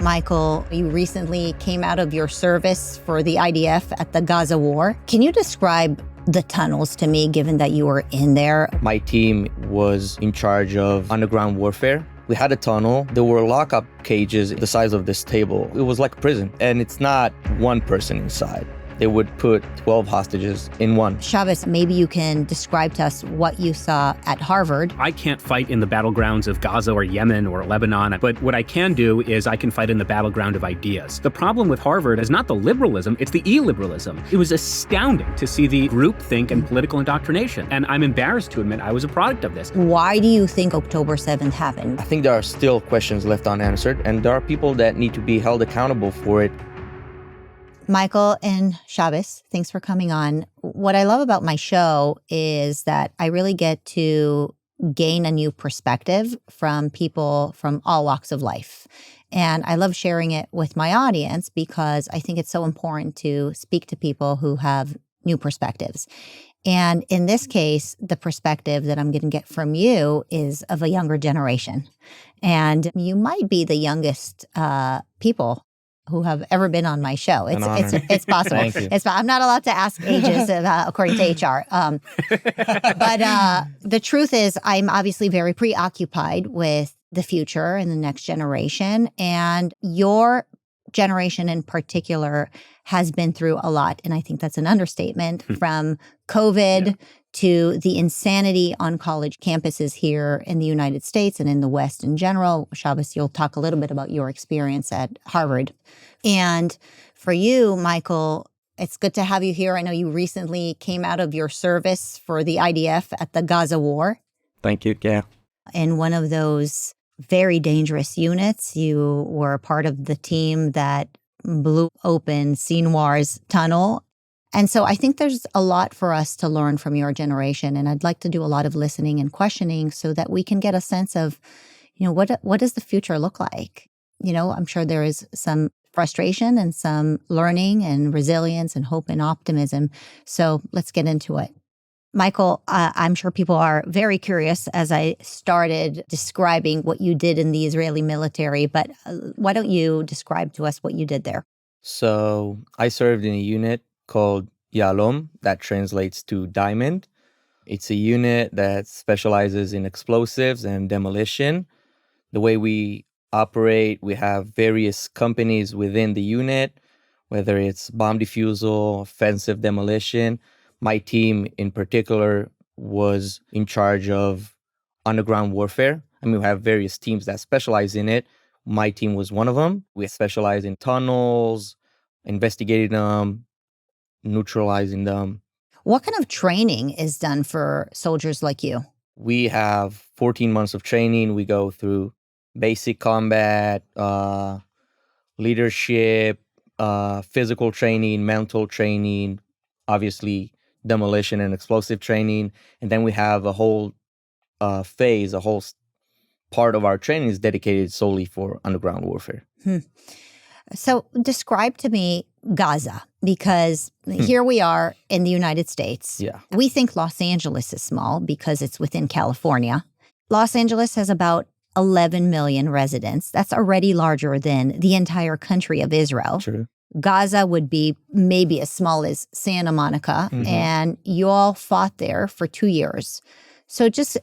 Michael, you recently came out of your service for the IDF at the Gaza war. Can you describe the tunnels to me, given that you were in there? My team was in charge of underground warfare. We had a tunnel. There were lockup cages the size of this table. It was like a prison, and it's not one person inside. They would put 12 hostages in one. Shabbos, maybe you can describe to us what you saw at Harvard. I can't fight in the battlegrounds of Gaza or Yemen or Lebanon, but what I can do is I can fight in the battleground of ideas. The problem with Harvard is not the liberalism, it's the illiberalism. It was astounding to see the groupthink and political indoctrination, and I'm embarrassed to admit I was a product of this. Why do you think October 7th happened? I think there are still questions left unanswered, and there are people that need to be held accountable for it. Michael and Shabbos, thanks for coming on. What I love about my show is that I really get to gain a new perspective from people from all walks of life. And I love sharing it with my audience because I think it's so important to speak to people who have new perspectives. And in this case, the perspective that I'm going to get from you is of a younger generation. And you might be the youngest people who have ever been on my show. It's possible. Thank you. I'm not allowed to ask ages according to HR. But the truth is, I'm obviously very preoccupied with the future and the next generation. And your generation in particular has been through a lot. And I think that's an understatement from COVID to the insanity on college campuses here in the United States and in the West in general. Shabbos, you'll talk a little bit about your experience at Harvard. And for you, Michael, it's good to have you here. I know you recently came out of your service for the IDF at the Gaza war. Thank you, yeah. In one of those very dangerous units, you were a part of the team that blew open Sinwar's tunnel. And so I think there's a lot for us to learn from your generation. And I'd like to do a lot of listening and questioning so that we can get a sense of, what does the future look like? I'm sure there is some frustration and some learning and resilience and hope and optimism. So let's get into it. Michael, I'm sure people are very curious as I started describing what you did in the Israeli military, but why don't you describe to us what you did there? So I served in a unit called Yalom, that translates to diamond. It's a unit that specializes in explosives and demolition. The way we operate, we have various companies within the unit, whether it's bomb defusal, offensive demolition. My team in particular was in charge of underground warfare. We have various teams that specialize in it. My team was one of them. We specialize in tunnels, investigating them, neutralizing them. What kind of training is done for soldiers like you? We have 14 months of training. We go through basic combat, leadership, physical training, mental training, obviously demolition and explosive training. And then we have a whole phase, a whole part of our training is dedicated solely for underground warfare. So describe to me Gaza, because here we are in the United States. Yeah. We think Los Angeles is small because it's within California. Los Angeles has about 11 million residents. That's already larger than the entire country of Israel. True. Gaza would be maybe as small as Santa Monica, and you all fought there for 2 years. So just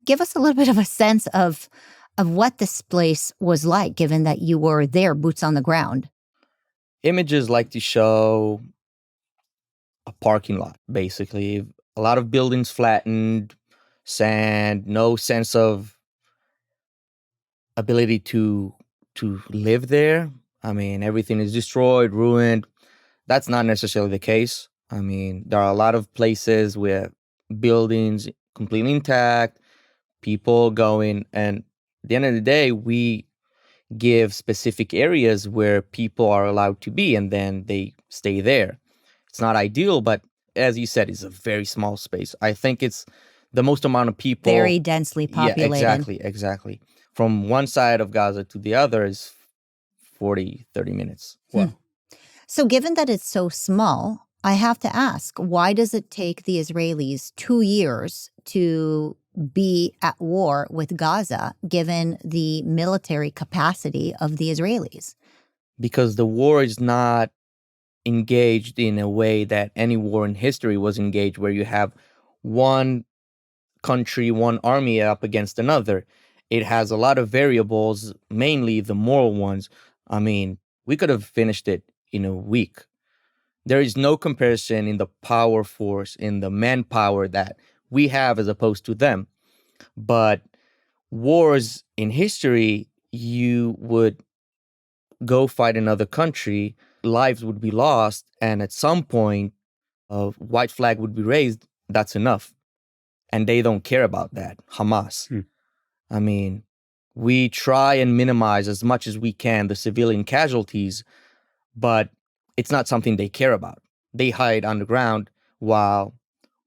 give us a little bit of a sense of what this place was like, given that you were there, boots on the ground. Images like to show a parking lot, basically. A lot of buildings flattened, sand, no sense of ability to live there. Everything is destroyed, ruined. That's not necessarily the case. There are a lot of places where buildings completely intact, people going, and at the end of the day, we give specific areas where people are allowed to be, and then they stay there. It's not ideal, but as you said, it's a very small space. I think it's the most amount of people. Very densely populated. Yeah, exactly. From one side of Gaza to the other is 40, 30 minutes. Wow. So given that it's so small, I have to ask, why does it take the Israelis 2 years to be at war with Gaza given the military capacity of the Israelis? Because the war is not engaged in a way that any war in history was engaged, where you have one country, one army up against another. It has a lot of variables, mainly the moral ones. I mean, we could have finished it in a week. There is no comparison in the power force, in the manpower that we have as opposed to them. But wars in history, you would go fight another country, lives would be lost, and at some point, a white flag would be raised. That's enough. And they don't care about that. Hamas. I mean, we try and minimize as much as we can the civilian casualties, but it's not something they care about. They hide underground while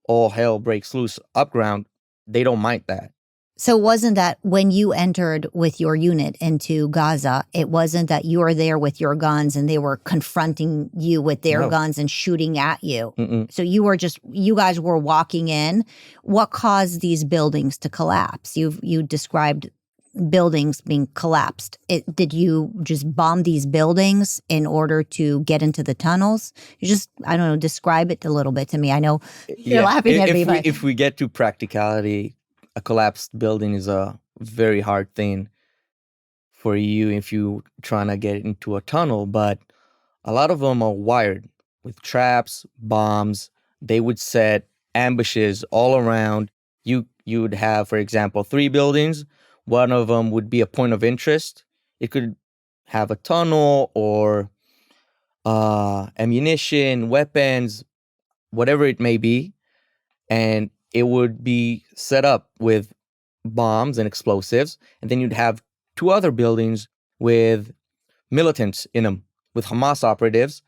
all hell breaks loose upground. They don't mind that. So wasn't that when you entered with your unit into Gaza, it wasn't that you were there with your guns and they were confronting you with their guns and shooting at you? So you guys were walking in. What caused these buildings to collapse? You described buildings being collapsed. Did you just bomb these buildings in order to get into the tunnels? You just, I don't know, describe it a little bit to me. I know you're laughing at me, but if we get to practicality, a collapsed building is a very hard thing for you if you're trying to get into a tunnel. But a lot of them are wired with traps, bombs. They would set ambushes all around. You would have, for example, 3 buildings. One of them would be a point of interest. It could have a tunnel or ammunition, weapons, whatever it may be. And it would be set up with bombs and explosives. And then you'd have 2 other buildings with militants in them, with Hamas operatives.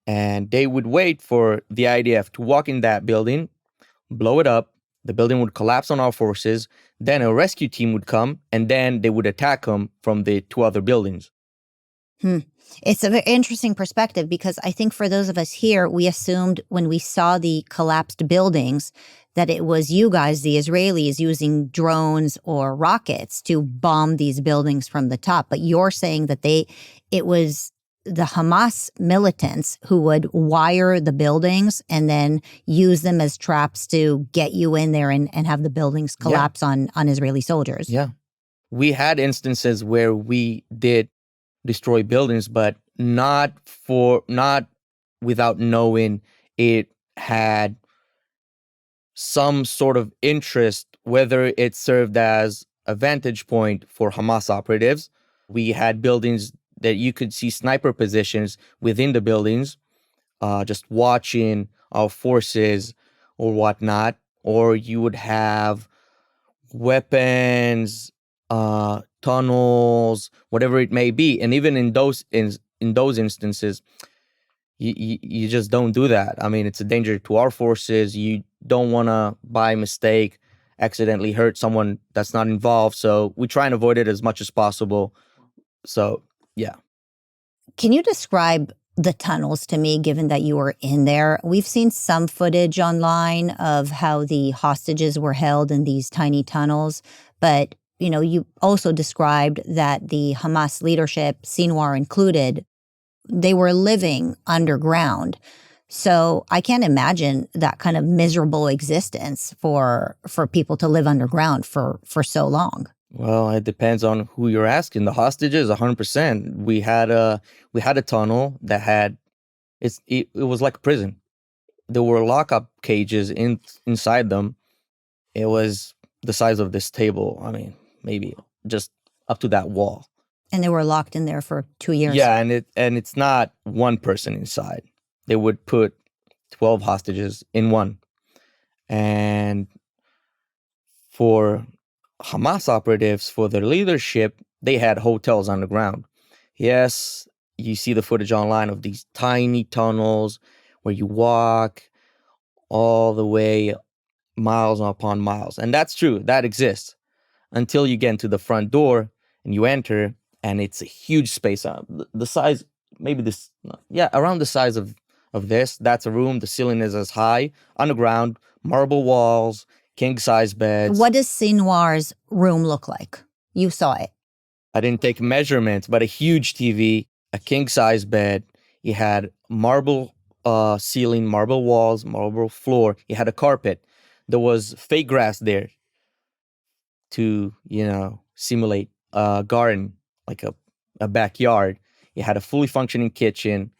And they would wait for the IDF to walk in that building, blow it up. The building would collapse on our forces. Then a rescue team would come, and then they would attack them from the 2 other buildings. It's a very interesting perspective, because I think for those of us here, we assumed when we saw the collapsed buildings that it was you guys, the Israelis, using drones or rockets to bomb these buildings from the top. But you're saying that it was the Hamas militants who would wire the buildings and then use them as traps to get you in there and have the buildings collapse on Israeli soldiers. Yeah. We had instances where we did destroy buildings, but not without knowing it had some sort of interest, whether it served as a vantage point for Hamas operatives. We had buildings that you could see sniper positions within the buildings, just watching our forces or whatnot. Or you would have weapons, tunnels, whatever it may be. And even in those instances, you just don't do that. I mean, it's a danger to our forces. You don't want to, by mistake, accidentally hurt someone that's not involved. So we try and avoid it as much as possible. So, yeah. Can you describe the tunnels to me, given that you were in there? We've seen some footage online of how the hostages were held in these tiny tunnels. But, you also described that the Hamas leadership, Sinwar included, they were living underground. So I can't imagine that kind of miserable existence for people to live underground for so long. Well, it depends on who you're asking. The hostages, 100%. We had a tunnel that had it was like a prison. There were lockup cages inside them. It was the size of this table. I mean, maybe just up to that wall. And they were locked in there for 2 years. Yeah, and it's not one person inside. They would put 12 hostages in one. And for Hamas operatives, for their leadership, they had hotels underground. Yes, you see the footage online of these tiny tunnels where you walk all the way miles upon miles. And that's true, that exists. Until you get into the front door and you enter, and it's a huge space. The size, maybe this, around the size of this. That's a room. The ceiling is as high. Underground, marble walls. king-size beds. What does Sinwar's room look like? You saw it. I didn't take measurements, but a huge TV, a king-size bed. He had marble ceiling, marble walls, marble floor. He had a carpet. There was fake grass there to, simulate a garden, like a backyard. He had a fully functioning kitchen,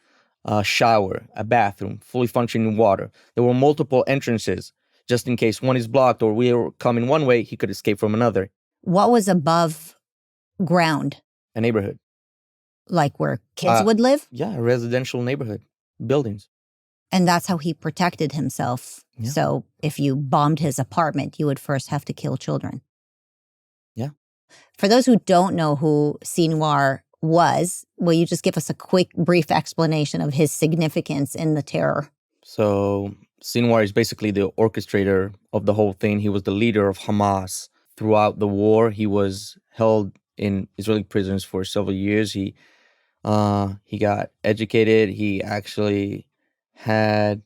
a shower, a bathroom, fully functioning water. There were multiple entrances, just in case one is blocked or we were coming one way, he could escape from another. What was above ground? A neighborhood. Like where kids would live? Yeah, a residential neighborhood, buildings. And that's how he protected himself. Yeah. So if you bombed his apartment, you would first have to kill children. Yeah. For those who don't know who Sinwar was, will you just give us a quick, brief explanation of his significance in the terror? So Sinwar is basically the orchestrator of the whole thing. He was the leader of Hamas. Throughout the war, he was held in Israeli prisons for several years. He got educated. He actually had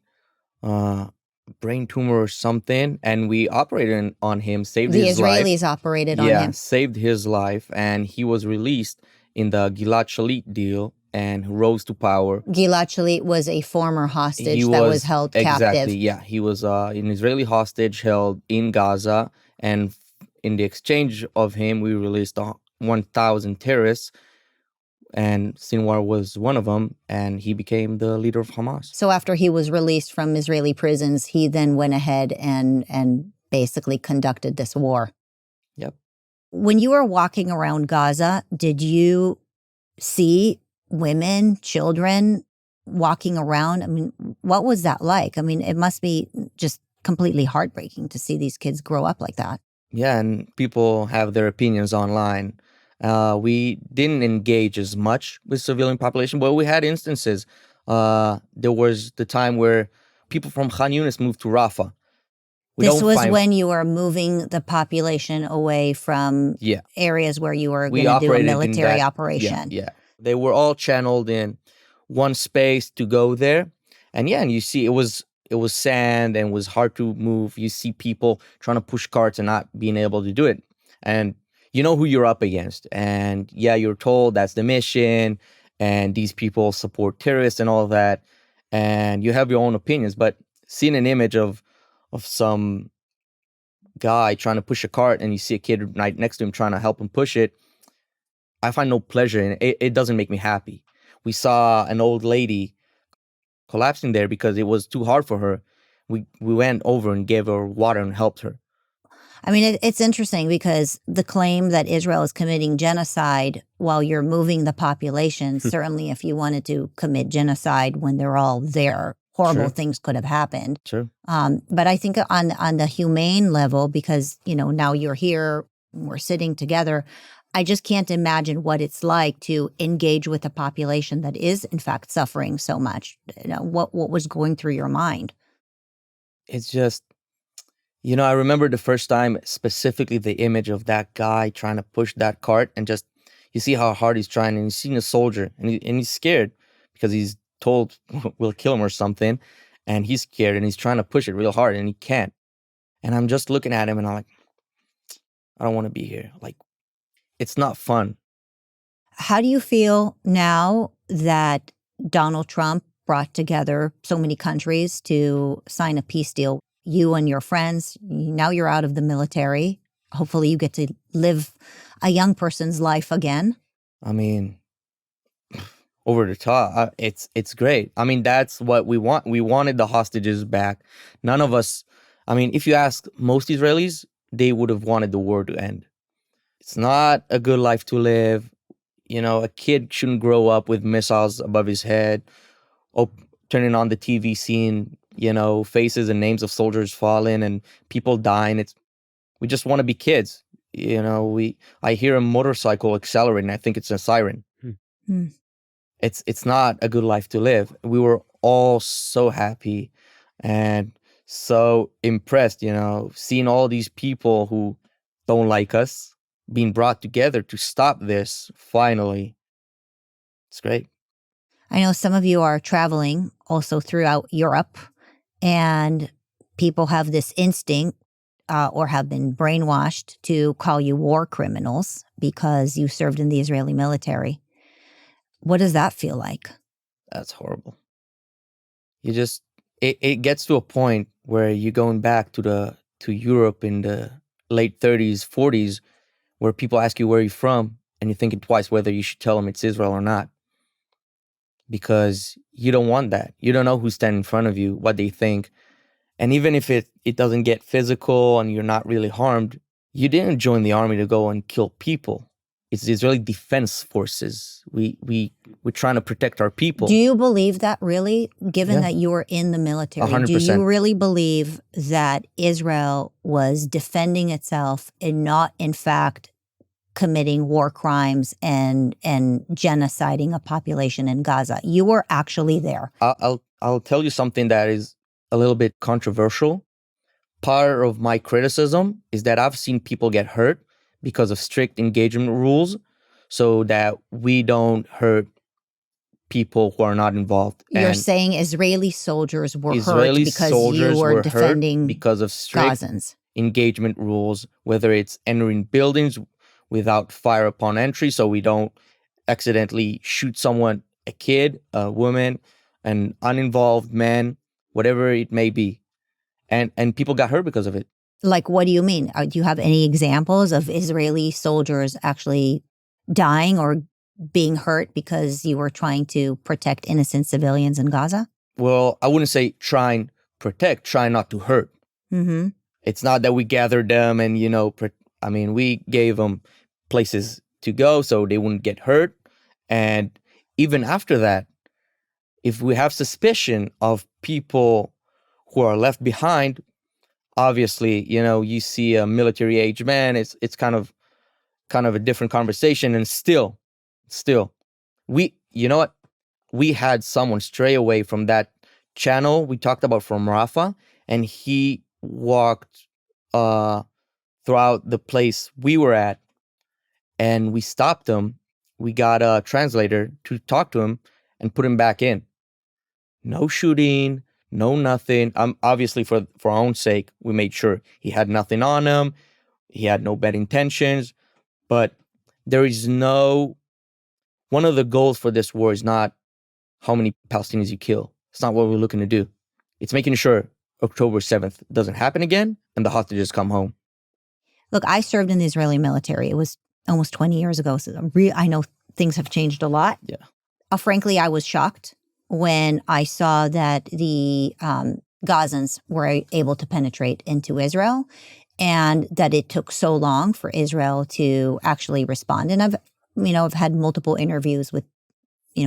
brain tumor or something, and we operated on him, saved his life. The Israelis operated on him. Yeah, saved his life, and he was released in the Gilad Shalit deal and rose to power. Gilad Shalit was a former hostage that was held captive. Exactly, yeah. He was an Israeli hostage held in Gaza, and in the exchange of him, we released 1,000 terrorists, and Sinwar was one of them, and he became the leader of Hamas. So after he was released from Israeli prisons, he then went ahead and basically conducted this war. Yep. When you were walking around Gaza, did you see women, children walking around? I mean, what was that like? I mean, it must be just completely heartbreaking to see these kids grow up like that. Yeah, and people have their opinions online. We didn't engage as much with civilian population, but we had instances. There was the time where people from Khan Yunis moved to Rafah. This was when you were moving the population away from areas where you were going to do a military operation. Yeah. They were all channeled in one space to go there. And you see it was sand and it was hard to move. You see people trying to push carts and not being able to do it. And you know who you're up against. And you're told that's the mission and these people support terrorists and all of that. And you have your own opinions. But seeing an image of some guy trying to push a cart and you see a kid right next to him trying to help him push it, I find no pleasure in it. It doesn't make me happy. We saw an old lady collapsing there because it was too hard for her. We went over and gave her water and helped her. I mean, it's interesting because the claim that Israel is committing genocide while you're moving the population, certainly if you wanted to commit genocide when they're all there, horrible things could have happened. Sure. But I think on the humane level, because, now you're here, we're sitting together, I just can't imagine what it's like to engage with a population that is, in fact, suffering so much. What was going through your mind? It's just, I remember the first time, specifically the image of that guy trying to push that cart, and just, you see how hard he's trying, and he's seeing a soldier, and he's scared because he's told we'll kill him or something, and he's scared, and he's trying to push it real hard, and he can't. And I'm just looking at him, and I'm like, I don't want to be here. Like, it's not fun. How do you feel now that Donald Trump brought together so many countries to sign a peace deal? You and your friends, now you're out of the military. Hopefully you get to live a young person's life again. I mean, over the top, it's great. I mean, that's what we want. We wanted the hostages back. None of us, I mean, if you ask most Israelis, they would have wanted the war to end. It's not a good life to live. A kid shouldn't grow up with missiles above his head, turning on the TV, seeing, faces and names of soldiers falling and people dying. We just want to be kids. I hear a motorcycle accelerating. I think it's a siren. It's not a good life to live. We were all so happy and so impressed, seeing all these people who don't like us being brought together to stop this finally. It's great. I know some of you are traveling also throughout Europe, and people have this instinct or have been brainwashed to call you war criminals because you served in the Israeli military. What does that feel like? That's horrible. It gets to a point where you're going back to Europe in the late 30s, 40s, where people ask you where you're from, and you're thinking twice whether you should tell them it's Israel or not. Because you don't want that. You don't know who's standing in front of you, what they think. And even if it doesn't get physical and you're not really harmed, you didn't join the army to go and kill people. It's the Israeli Defense Forces. We're trying to protect our people. Do you believe that really, given that you were in the military? 100%. Do you really believe that Israel was defending itself and not, in fact, committing war crimes and genociding a population in Gaza? You were actually there. I'll tell you something that is a little bit controversial. Part of my criticism is that I've seen people get hurt because of strict engagement rules, so that we don't hurt people who are not involved. You're saying Israeli soldiers were Israeli hurt because soldiers you were defending because of strict Gazans. engagement rules, whether it's entering buildings without fire upon entry, so we don't accidentally shoot someone, a kid, a woman, an uninvolved man, whatever it may be. And people got hurt because of it. Like, what do you mean? Do you have any examples of Israeli soldiers actually dying or being hurt because you were trying to protect innocent civilians in Gaza? Well, I wouldn't say try and protect, try not to hurt. Mm-hmm. It's not that we gathered them and, we gave them places to go so they wouldn't get hurt. And even after that, if we have suspicion of people who are left behind, obviously, you see a military-age man, it's kind of a different conversation. And still, we had someone stray away from that channel we talked about from Rafah, and he walked throughout the place we were at, and we stopped him. We got a translator to talk to him and put him back in. No shooting, no nothing. Obviously, for our own sake, we made sure he had nothing on him. He had no bad intentions. But there is no... One of the goals for this war is not how many Palestinians you kill. It's not what we're looking to do. It's making sure October 7th doesn't happen again and the hostages come home. Look, I served in the Israeli military. It was almost 20 years ago. So I know things have changed a lot. Yeah. Frankly, I was shocked when I saw that the Gazans were able to penetrate into Israel and that it took so long for Israel to actually respond. And I've had multiple interviews with,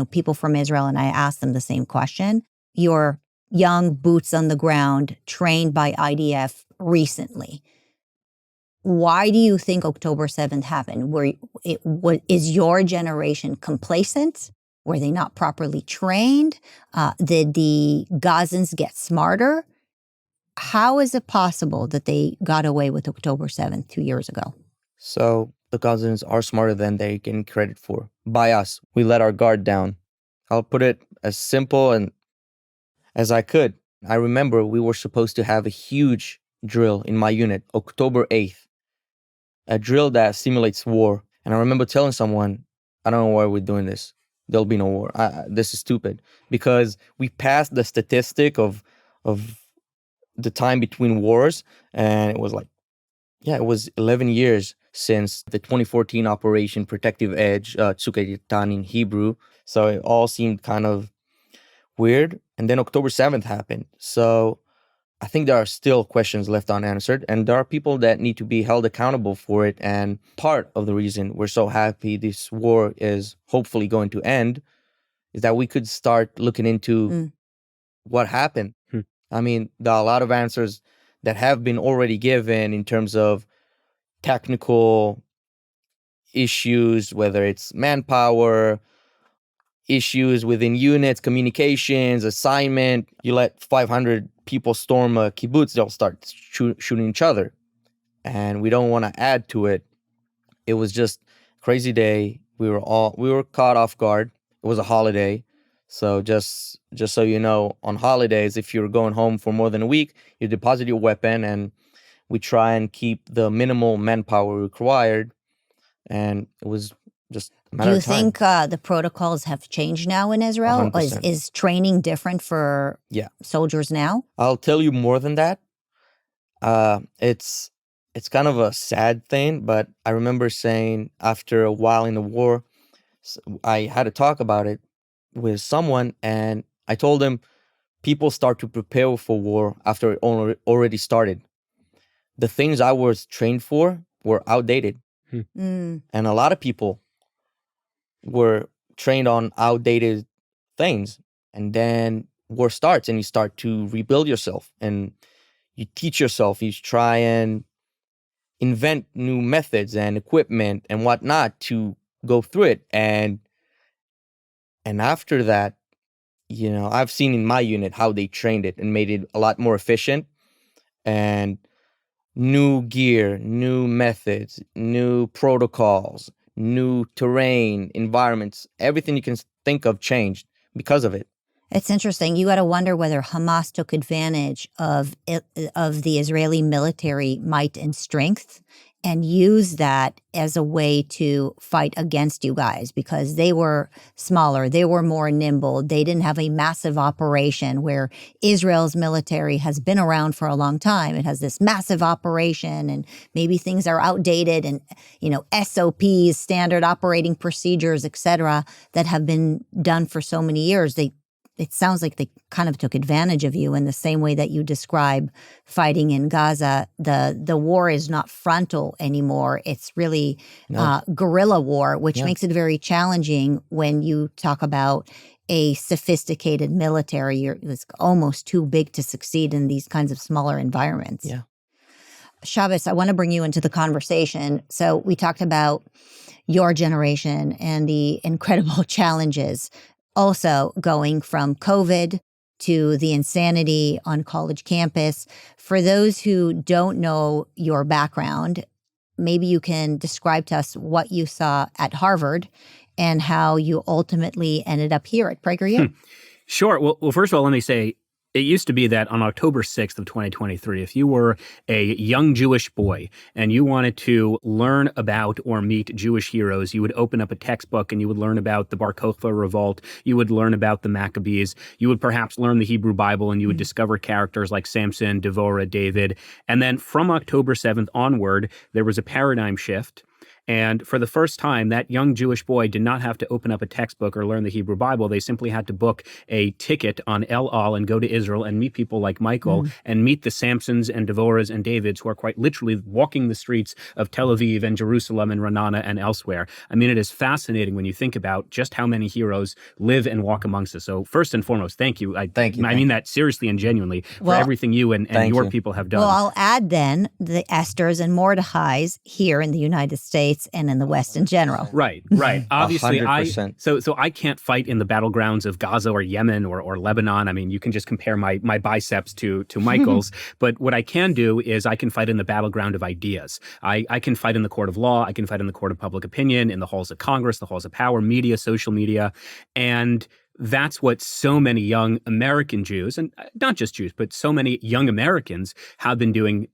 people from Israel, and I asked them the same question. You're young boots on the ground, trained by IDF recently. Why do you think October 7th happened? Is your generation complacent? Were they not properly trained? Did the Gazans get smarter? How is it possible that they got away with October 7th 2 years ago? So the Gazans are smarter than they're getting credit for. By us, we let our guard down. I'll put it as simple and as I could. I remember we were supposed to have a huge drill in my unit, October 8th. A drill that simulates war. And I remember telling someone, I don't know why we're doing this. There'll be no war. This is stupid. Because we passed the statistic of the time between wars, and it was it was 11 years since the 2014 Operation Protective Edge, Tzuk Eitan in Hebrew. So it all seemed kind of weird. And then October 7th happened. So I think there are still questions left unanswered, and there are people that need to be held accountable for it. And part of the reason we're so happy this war is hopefully going to end is that we could start looking into what happened. I mean, there are a lot of answers that have been already given in terms of technical issues, whether it's manpower, issues within units, communications, assignment. You let 500 people storm a kibbutz, they'll start shooting each other. And we don't want to add to it. It was just a crazy day. We were caught off guard. It was a holiday. So just so you know, on holidays, if you're going home for more than a week, you deposit your weapon, and We try and keep the minimal manpower required, and it was just a Do matter you of time. think the protocols have changed now in Israel? 100%. Is training different for Yeah. soldiers now? I'll tell you more than that. It's kind of a sad thing, but I remember saying after a while in the war, I had to talk about it with someone, and I told him people start to prepare for war after it already started. The things I was trained for were outdated, Mm. and a lot of people were trained on outdated things. And then war starts, and you start to rebuild yourself, and you teach yourself. You try and invent new methods and equipment and whatnot to go through it. And after that, I've seen in my unit how they trained it and made it a lot more efficient, and new gear, new methods, new protocols, new terrain, environments, everything you can think of changed because of it. It's interesting. You got to wonder whether Hamas took advantage of the Israeli military might and strength and used that as a way to fight against you guys, because they were smaller, they were more nimble, they didn't have a massive operation where Israel's military has been around for a long time. It has this massive operation, and maybe things are outdated, and SOPs, standard operating procedures, etc., that have been done for so many years. It sounds like they kind of took advantage of you in the same way that you describe fighting in Gaza. The war is not frontal anymore. It's really guerrilla war, which makes it very challenging when you talk about a sophisticated military. It's almost too big to succeed in these kinds of smaller environments. Yeah. Shabbos, I want to bring you into the conversation. So we talked about your generation and the incredible challenges also going from COVID to the insanity on college campus. For those who don't know your background, maybe you can describe to us what you saw at Harvard and how you ultimately ended up here at PragerU. Sure. Well, first of all, let me say, it used to be that on October 6th of 2023, if you were a young Jewish boy and you wanted to learn about or meet Jewish heroes, you would open up a textbook and you would learn about the Bar Kokhba revolt. You would learn about the Maccabees. You would perhaps learn the Hebrew Bible, and you would discover characters like Samson, Devorah, David. And then from October 7th onward, there was a paradigm shift. And for the first time, that young Jewish boy did not have to open up a textbook or learn the Hebrew Bible. They simply had to book a ticket on El Al and go to Israel and meet people like Michael and meet the Samsons and Devorahs and Davids who are quite literally walking the streets of Tel Aviv and Jerusalem and Ra'anana and elsewhere. I mean, it is fascinating when you think about just how many heroes live and walk amongst us. So first and foremost, thank you. Thank you. I mean that seriously and genuinely for everything you and your people have done. Well, I'll add then the Esthers and Mordechais here in the United States and in the West in general. Right. Obviously, 100%. So I can't fight in the battlegrounds of Gaza or Yemen or Lebanon. I mean, you can just compare my biceps to Michael's. But what I can do is I can fight in the battleground of ideas. I can fight in the court of law. I can fight in the court of public opinion, in the halls of Congress, the halls of power, media, social media. And that's what so many young American Jews, and not just Jews, but so many young Americans have been doing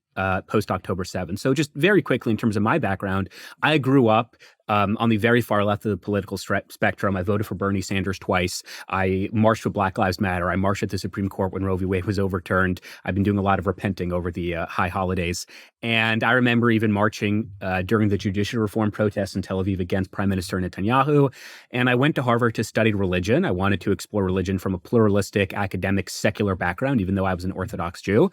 post-October 7th. So just very quickly in terms of my background, I grew up on the very far left of the political spectrum. I voted for Bernie Sanders twice. I marched for Black Lives Matter. I marched at the Supreme Court when Roe v. Wade was overturned. I've been doing a lot of repenting over the high holidays. And I remember even marching during the judicial reform protests in Tel Aviv against Prime Minister Netanyahu. And I went to Harvard to study religion. I wanted to explore religion from a pluralistic, academic, secular background, even though I was an Orthodox Jew.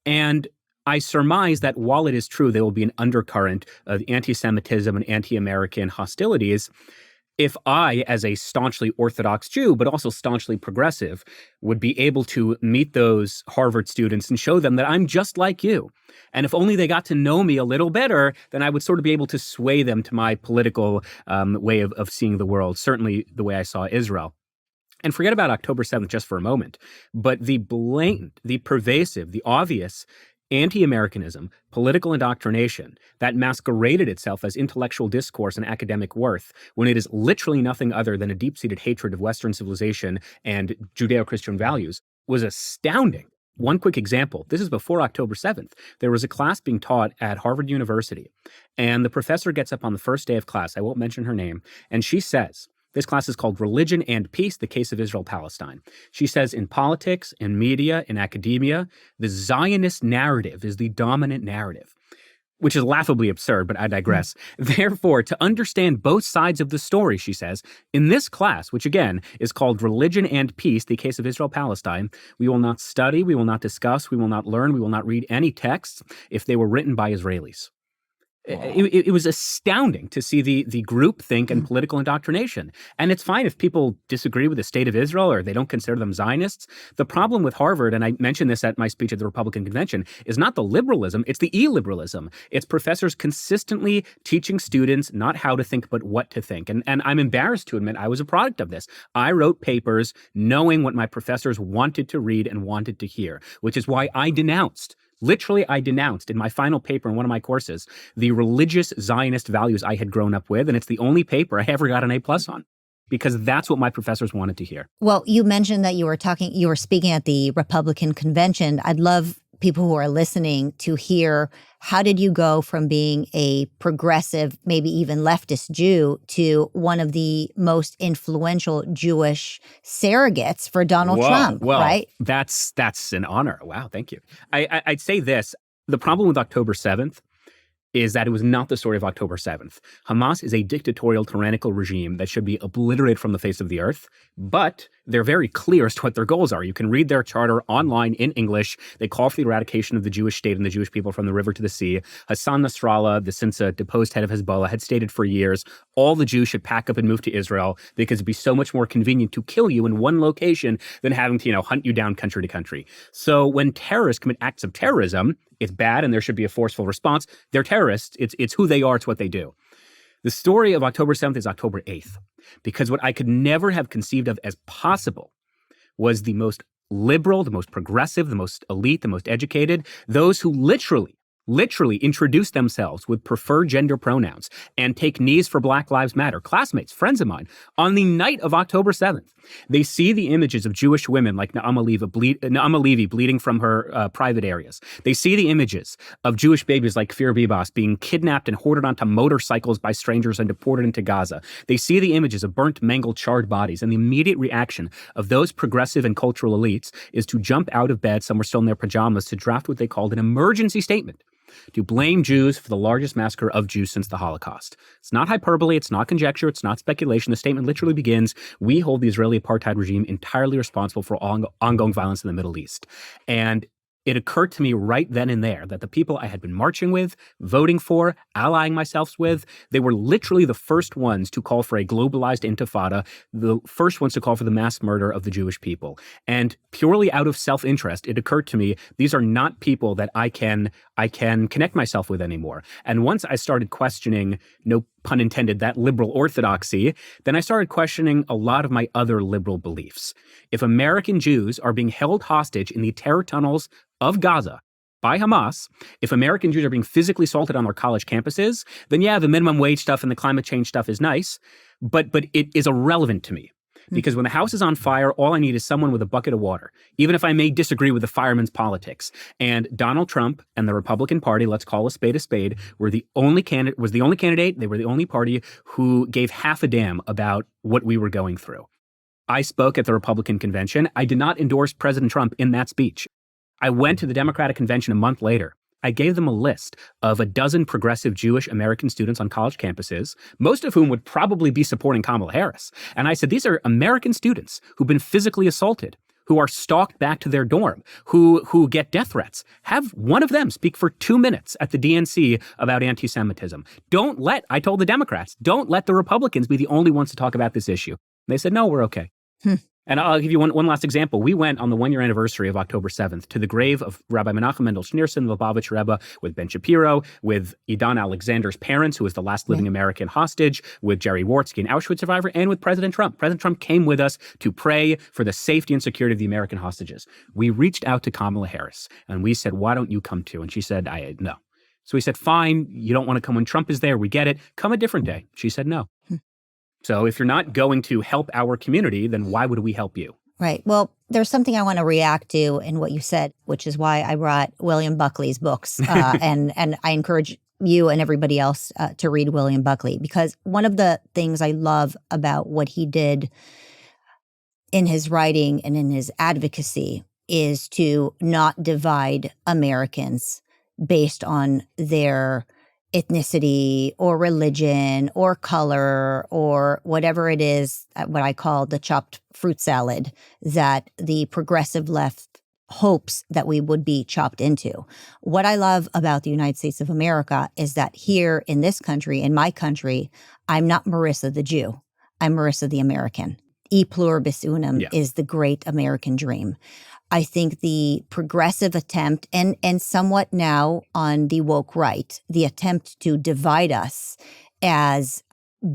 And I surmise that while it is true there will be an undercurrent of anti-Semitism and anti-American hostilities, if I, as a staunchly Orthodox Jew, but also staunchly progressive, would be able to meet those Harvard students and show them that I'm just like you, and if only they got to know me a little better, then I would sort of be able to sway them to my political way of seeing the world, certainly the way I saw Israel. And forget about October 7th just for a moment, but the blatant, the pervasive, the obvious anti-Americanism, political indoctrination that masqueraded itself as intellectual discourse and academic worth when it is literally nothing other than a deep-seated hatred of Western civilization and Judeo-Christian values was astounding. One quick example. This is before October 7th. There was a class being taught at Harvard University, and the professor gets up on the first day of class. I won't mention her name. And she says, this class is called Religion and Peace, the Case of Israel-Palestine. She says, in politics, in media, in academia, the Zionist narrative is the dominant narrative, which is laughably absurd, but I digress. Therefore, to understand both sides of the story, she says, in this class, which again is called Religion and Peace, the Case of Israel-Palestine, we will not study, we will not discuss, we will not learn, we will not read any texts if they were written by Israelis. It was astounding to see the groupthink and political indoctrination. And it's fine if people disagree with the state of Israel or they don't consider them Zionists. The problem with Harvard, and I mentioned this at my speech at the Republican convention, is not the liberalism, it's the illiberalism. It's professors consistently teaching students not how to think, but what to think. And I'm embarrassed to admit I was a product of this. I wrote papers knowing what my professors wanted to read and wanted to hear, which is why I denounced in my final paper in one of my courses the religious Zionist values I had grown up with, and it's the only paper I ever got an A+ on, because that's what my professors wanted to hear. Well, you mentioned that you were speaking at the Republican convention. I'd love people who are listening to hear, how did you go from being a progressive, maybe even leftist Jew to one of the most influential Jewish surrogates for Donald Trump, well, right? That's an honor. Wow, thank you. I'd say this. The problem with October 7th is that it was not the story of October 7th. Hamas is a dictatorial, tyrannical regime that should be obliterated from the face of the earth, but they're very clear as to what their goals are. You can read their charter online in English. They call for the eradication of the Jewish state and the Jewish people from the river to the sea. Hassan Nasrallah, the since deposed head of Hezbollah, had stated for years, all the Jews should pack up and move to Israel because it'd be so much more convenient to kill you in one location than having to, hunt you down country to country. So when terrorists commit acts of terrorism, it's bad and there should be a forceful response. They're terrorists. It's who they are. It's what they do. The story of October 7th is October 8th, because what I could never have conceived of as possible was the most liberal, the most progressive, the most elite, the most educated, those who literally introduce themselves with preferred gender pronouns and take knees for Black Lives Matter, classmates, friends of mine, on the night of October 7th. They see the images of Jewish women like Naama Levy bleeding from her private areas. They see the images of Jewish babies like Kfir Bibas being kidnapped and hoarded onto motorcycles by strangers and deported into Gaza. They see the images of burnt, mangled, charred bodies, and the immediate reaction of those progressive and cultural elites is to jump out of bed, some were still in their pajamas, to draft what they called an emergency statement to blame Jews for the largest massacre of Jews since the Holocaust. It's not hyperbole, it's not conjecture, it's not speculation. The statement literally begins, we hold the Israeli apartheid regime entirely responsible for ongoing violence in the Middle East. And it occurred to me right then and there that the people I had been marching with, voting for, allying myself with, they were literally the first ones to call for a globalized intifada, the first ones to call for the mass murder of the Jewish people. And purely out of self-interest, it occurred to me, these are not people that I can connect myself with anymore. And once I started questioning, no pun intended, that liberal orthodoxy, then I started questioning a lot of my other liberal beliefs. If American Jews are being held hostage in the terror tunnels of Gaza by Hamas, if American Jews are being physically assaulted on their college campuses, then yeah, the minimum wage stuff and the climate change stuff is nice, but it is irrelevant to me. Because when the house is on fire, all I need is someone with a bucket of water, even if I may disagree with the fireman's politics. And Donald Trump and the Republican Party, let's call a spade, were the only candidate, they were the only party who gave half a damn about what we were going through. I spoke at the Republican convention. I did not endorse President Trump in that speech. I went to the Democratic convention a month later. I gave them a list of a dozen progressive Jewish American students on college campuses, most of whom would probably be supporting Kamala Harris. And I said, these are American students who've been physically assaulted, who are stalked back to their dorm, who get death threats. Have one of them speak for 2 minutes at the DNC about anti-Semitism. I told the Democrats, don't let the Republicans be the only ones to talk about this issue. And they said, no, we're okay. And I'll give you one last example. We went on the one-year anniversary of October 7th to the grave of Rabbi Menachem Mendel Schneerson, the Lubavitch Rebbe, with Ben Shapiro, with Idan Alexander's parents, who was the last living American hostage, with Jerry Wartsky, an Auschwitz survivor, and with President Trump. President Trump came with us to pray for the safety and security of the American hostages. We reached out to Kamala Harris, and we said, why don't you come too? And she said, no. So we said, fine, you don't want to come when Trump is there. We get it. Come a different day. She said no. So if you're not going to help our community, then why would we help you? Right. Well, there's something I want to react to in what you said, which is why I brought William Buckley's books. And I encourage you and everybody else to read William Buckley, because one of the things I love about what he did in his writing and in his advocacy is to not divide Americans based on their ethnicity or religion or color or whatever it is, what I call the chopped fruit salad that the progressive left hopes that we would be chopped into. What I love about the United States of America is that here in this country, in my country, I'm not Marissa the Jew. I'm Marissa the American. E pluribus unum is the great American dream. I think the progressive attempt, and somewhat now on the woke right, the attempt to divide us as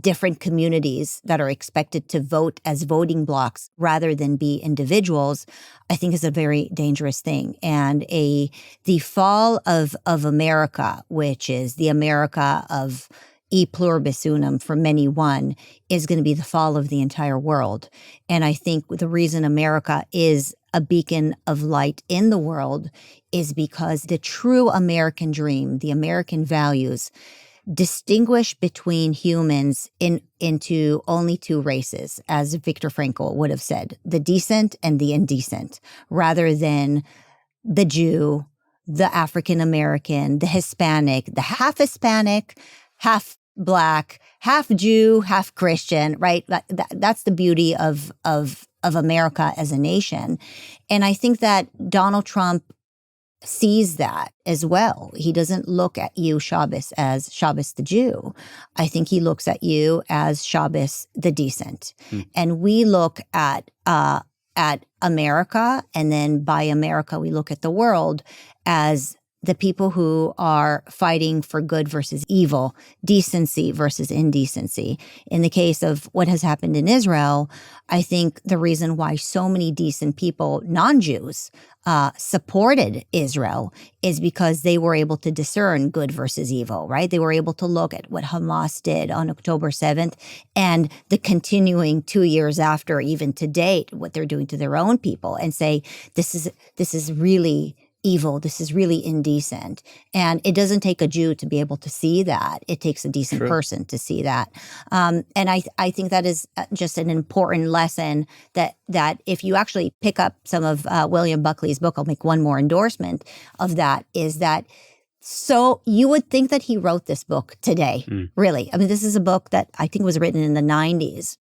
different communities that are expected to vote as voting blocks rather than be individuals, I think is a very dangerous thing. And the fall of America, which is the America of e pluribus unum for many one, is going to be the fall of the entire world. And I think the reason America is a beacon of light in the world is because the true American dream, the American values, distinguish between humans into only two races, as Viktor Frankl would have said, the decent and the indecent, rather than the Jew, the African American, the Hispanic, the half Hispanic, half Black, half Jew, half Christian, right? That's the beauty of America as a nation. And I think that Donald Trump sees that as well. He doesn't look at you, Shabbos, as Shabbos the Jew. I think he looks at you as Shabbos the decent. And we look at America, and then by America, we look at the world as the people who are fighting for good versus evil, decency versus indecency. In the case of what has happened in Israel, I think the reason why so many decent people, non-Jews, supported Israel is because they were able to discern good versus evil, right? They were able to look at what Hamas did on October 7th and the continuing 2 years after, even to date, what they're doing to their own people, and say, this is really evil. This is really indecent. And it doesn't take a Jew to be able to see that. It takes a decent person to see that. And I think that is just an important lesson that if you actually pick up some of William Buckley's book, I'll make one more endorsement of that, is that so you would think that he wrote this book today, really. I mean, this is a book that I think was written in the 90s,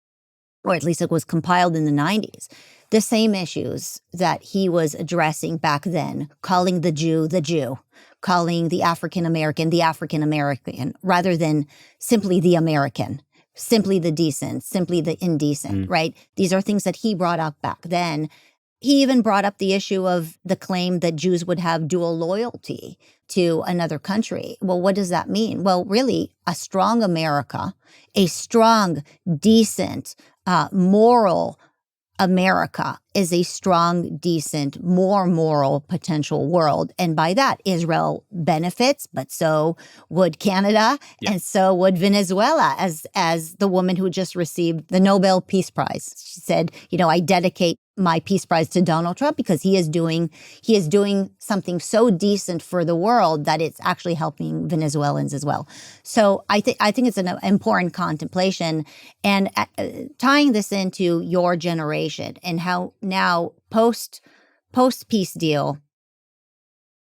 or at least it was compiled in the 90s. The same issues that he was addressing back then, calling the Jew, calling the African American, rather than simply the American, simply the decent, simply the indecent, right? These are things that he brought up back then. He even brought up the issue of the claim that Jews would have dual loyalty to another country. Well, what does that mean? Well, really, a strong America, a strong, decent, moral America is a strong, decent, more moral potential world. And by that, Israel benefits, but so would Canada, and so would Venezuela, as the woman who just received the Nobel Peace Prize. She said, I dedicate my Peace Prize to Donald Trump because he is doing something so decent for the world that it's actually helping Venezuelans as well. So I think it's an important contemplation, and tying this into your generation and how now post peace deal,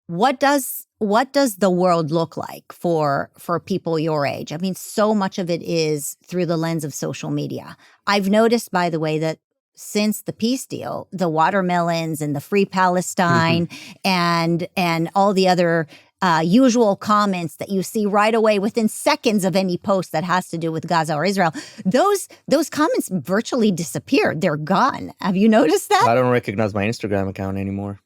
what does the world look like for people your age? I mean, so much of it is through the lens of social media. I've noticed, by the way, that since the peace deal, the watermelons and the Free Palestine and all the other usual comments that you see right away within seconds of any post that has to do with Gaza or Israel, those comments virtually disappeared. They're gone. Have you noticed that? I don't recognize my Instagram account anymore.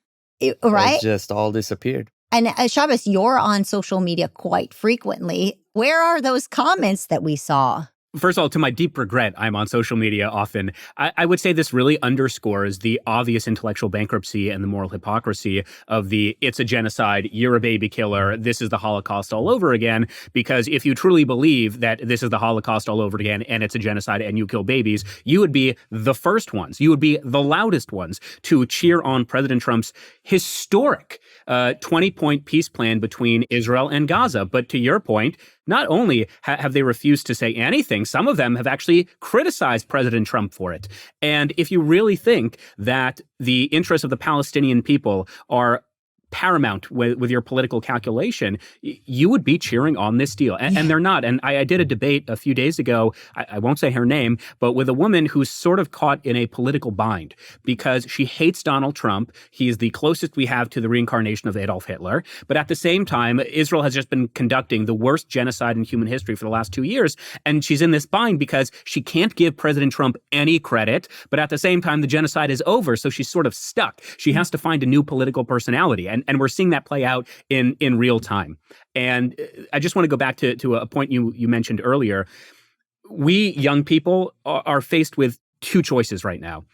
Right? It's just all disappeared. And Shabbos, you're on social media quite frequently. Where are those comments that we saw? First of all, to my deep regret, I'm on social media often. I would say this really underscores the obvious intellectual bankruptcy and the moral hypocrisy of the it's a genocide, you're a baby killer, this is the Holocaust all over again. Because if you truly believe that this is the Holocaust all over again and it's a genocide and you kill babies, you would be the first ones, you would be the loudest ones to cheer on President Trump's historic 20-point peace plan between Israel and Gaza. But to your point, not only have they refused to say anything, some of them have actually criticized President Trump for it. And if you really think that the interests of the Palestinian people are paramount with your political calculation, you would be cheering on this deal. And they're not. And I did a debate a few days ago, I won't say her name, but with a woman who's sort of caught in a political bind because she hates Donald Trump. He's the closest we have to the reincarnation of Adolf Hitler. But at the same time, Israel has just been conducting the worst genocide in human history for the last 2 years. And she's in this bind because she can't give President Trump any credit. But at the same time, the genocide is over. So she's sort of stuck. She has to find a new political personality. And we're seeing that play out in real time. And I just want to go back to a point you mentioned earlier. We young people are faced with two choices right now,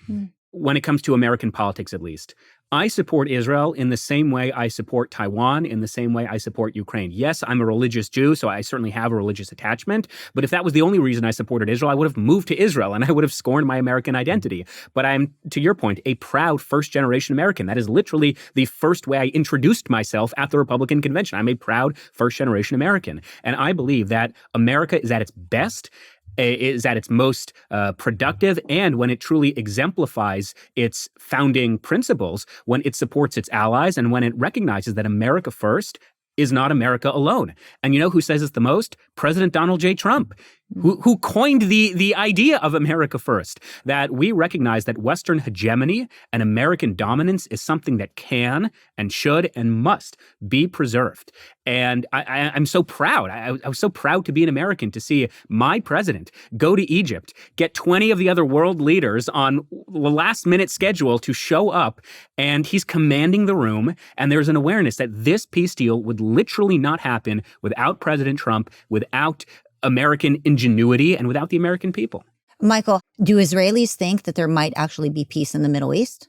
when it comes to American politics, at least. I support Israel in the same way I support Taiwan, in the same way I support Ukraine. Yes, I'm a religious Jew, so I certainly have a religious attachment. But if that was the only reason I supported Israel, I would have moved to Israel and I would have scorned my American identity. But I'm, to your point, a proud first-generation American. That is literally the first way I introduced myself at the Republican convention. I'm a proud first-generation American. And I believe that America is at its best, is at its most productive, and when it truly exemplifies its founding principles, when it supports its allies, and when it recognizes that America first is not America alone. And you know who says this the most? President Donald J. Trump, who coined the idea of America first, that we recognize that Western hegemony and American dominance is something that can and should and must be preserved. And I'm so proud. I was so proud to be an American, to see my president go to Egypt, get 20 of the other world leaders on the last-minute schedule to show up, and he's commanding the room. And there's an awareness that this peace deal would literally not happen without President Trump, without American ingenuity, and without the American people. Michael, do Israelis think that there might actually be peace in the Middle East?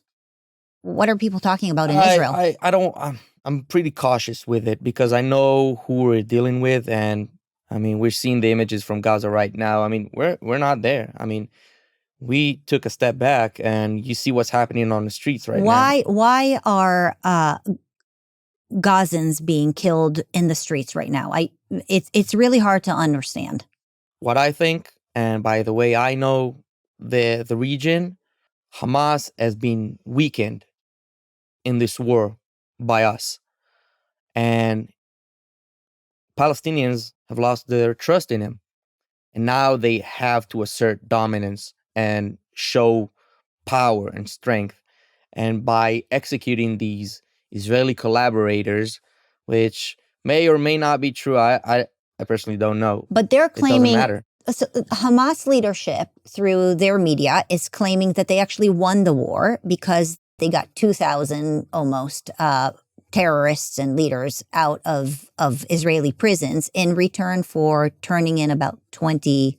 What are people talking about in Israel? I don't. I'm pretty cautious with it because I know who we're dealing with, and I mean we're seeing the images from Gaza right now. I mean we're not there. I mean we took a step back, and you see what's happening on the streets right now. Why are Gazans being killed in the streets right now? It's really hard to understand. What I think, and by the way I know the region, Hamas has been weakened in this war by us. And Palestinians have lost their trust in him. And now they have to assert dominance and show power and strength. And by executing these Israeli collaborators, which may or may not be true, I personally don't know. But they're claiming, it doesn't matter. So Hamas leadership through their media is claiming that they actually won the war because they got 2,000 almost terrorists and leaders out of Israeli prisons in return for turning in about 20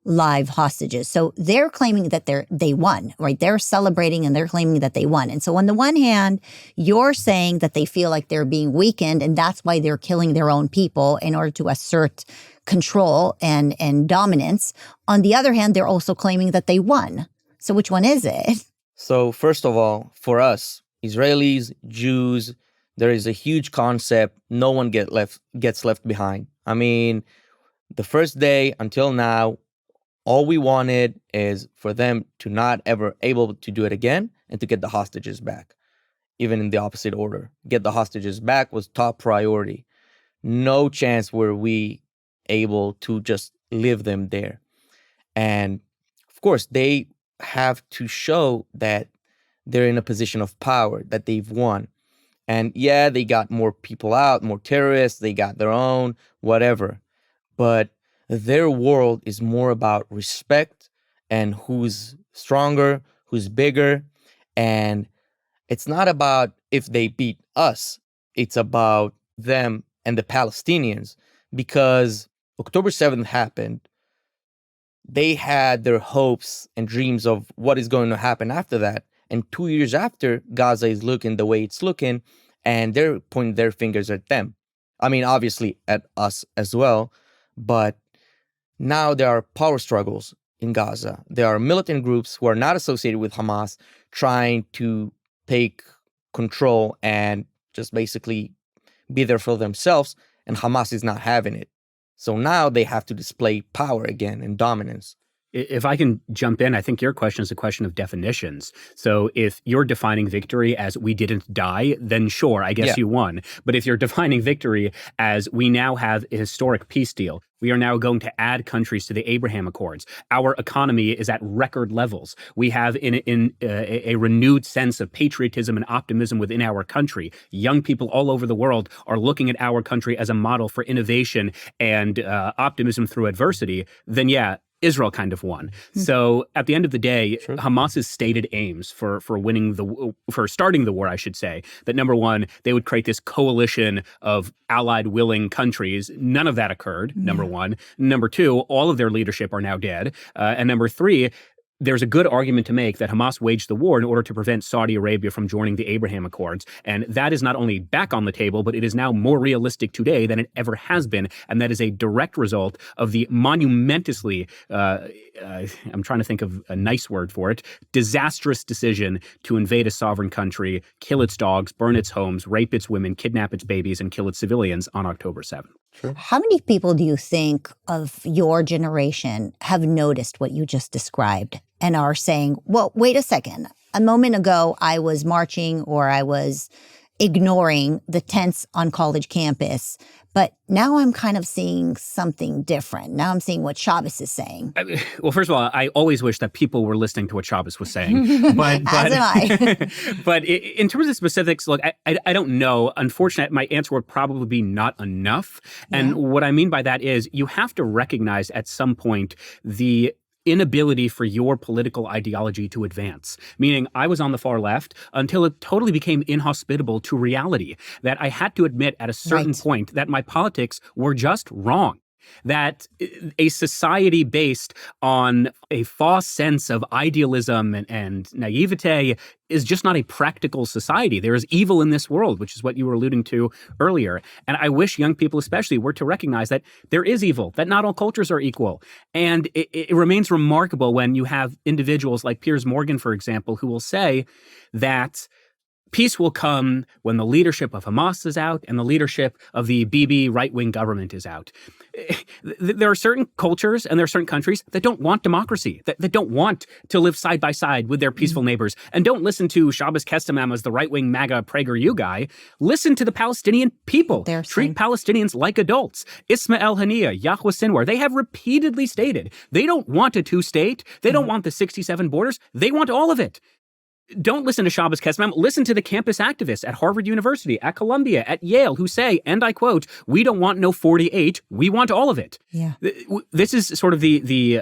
live hostages. So they're claiming that they won, right? They're celebrating and they're claiming that they won. And so on the one hand, you're saying that they feel like they're being weakened and that's why they're killing their own people in order to assert control and dominance. On the other hand, they're also claiming that they won. So which one is it? So first of all, for us, Israelis, Jews, there is a huge concept. No one gets left behind. I mean, the first day until now, all we wanted is for them to not ever able to do it again and to get the hostages back. Even in the opposite order. Get the hostages back was top priority. No chance were we able to just leave them there. And of course, they have to show that they're in a position of power, that they've won. And yeah, they got more people out, more terrorists, they got their own, whatever. But their world is more about respect and who's stronger, who's bigger. And it's not about if they beat us. It's about them and the Palestinians. Because October 7th happened. they had their hopes and dreams of what is going to happen after that. And 2 years after, Gaza is looking the way it's looking, and they're pointing their fingers at them. I mean, obviously at us as well, but now there are power struggles in Gaza. There are militant groups who are not associated with Hamas trying to take control and just basically be there for themselves, and Hamas is not having it. So now they have to display power again and dominance. If I can jump in, I think your question is a question of definitions. So if you're defining victory as we didn't die, then sure, I guess you won. But if you're defining victory as we now have a historic peace deal, we are now going to add countries to the Abraham Accords. Our economy is at record levels. We have a renewed sense of patriotism and optimism within our country. Young people all over the world are looking at our country as a model for innovation and optimism through adversity. Then Israel kind of won. So at the end of the day, Hamas's stated aims for starting the war, I should say, that number one, they would create this coalition of allied willing countries. None of that occurred, number one. Number two, all of their leadership are now dead. And number three, there's a good argument to make that Hamas waged the war in order to prevent Saudi Arabia from joining the Abraham Accords. And that is not only back on the table, but it is now more realistic today than it ever has been. And that is a direct result of the monumentously, I'm trying to think of a nice word for it, disastrous decision to invade a sovereign country, kill its dogs, burn its homes, rape its women, kidnap its babies, and kill its civilians on October 7th. Sure. How many people do you think of your generation have noticed what you just described and are saying, well, wait a second, a moment ago I was marching or I was ignoring the tents on college campus, but now I'm kind of seeing something different. Now I'm seeing what Shabbos is saying. Well, first of all, I always wish that people were listening to what Shabbos was saying. But As am I. But in terms of specifics, look, I don't know. Unfortunately, my answer would probably be not enough. And what I mean by that is you have to recognize at some point the inability for your political ideology to advance. Meaning I was on the far left until it totally became inhospitable to reality, that I had to admit at a certain point that my politics were just wrong. That a society based on a false sense of idealism and naivete is just not a practical society. There is evil in this world, which is what you were alluding to earlier. And I wish young people especially were to recognize that there is evil, that not all cultures are equal. And it remains remarkable when you have individuals like Piers Morgan, for example, who will say that peace will come when the leadership of Hamas is out and the leadership of the Bibi right-wing government is out. There are certain cultures and there are certain countries that don't want democracy, that don't want to live side by side with their peaceful neighbors. And don't listen to Shabbos Kestenbaum as the right-wing MAGA PragerU guy. Listen to the Palestinian people. Treat Palestinians like adults. Ismail Haniyeh, Yahweh Sinwar, they have repeatedly stated they don't want a two-state. They don't want the 67 borders. They want all of it. Don't listen to Shabbos Kestenbaum. Listen to the campus activists at Harvard University, at Columbia, at Yale, who say, and I quote, "We don't want no 48. We want all of it." Yeah. This is sort of the